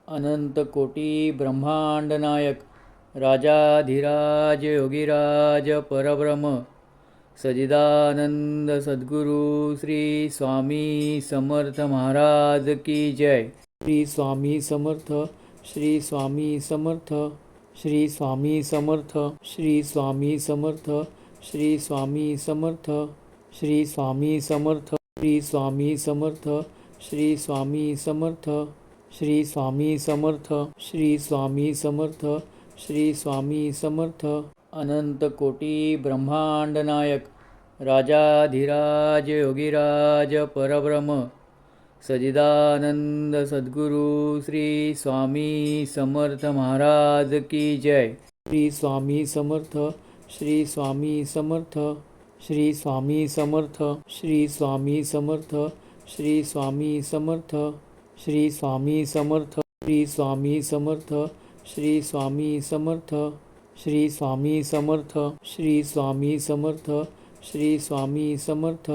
अनंत कोटी ब्रह्मांड नायक राजाधिराज योगीराज परब्रह्म सजिदानंद सद्गुरु श्री स्वामी समर्थ महाराज की जय। श्री स्वामी समर्थ, श्री स्वामी समर्थ, श्री स्वामी समर्थ, श्री स्वामी समर्थ, श्री स्वामी समर्थ, श्री स्वामी समर्थ, श्री स्वामी समर्थ, श्री स्वामी समर्थ, श्री स्वामी समर्थ, श्री स्वामी समर्थ, श्री स्वामी समर्थ। अनंत कोटी ब्रह्मांड नायक राजाधिराज योगीराज परब्रह्म सजिदानंद सद्गुरु श्री स्वामी समर्थ महाराज की जय। श्री स्वामी समर्थ, श्री स्वामी समर्थ, श्री स्वामी समर्थ, श्री स्वामी समर्थ, श्री स्वामी समर्थ, श्री स्वामी समर्थ, श्री स्वामी समर्थ, श्री स्वामी समर्थ, श्री स्वामी समर्थ, श्री स्वामी समर्थ, श्री स्वामी समर्थ।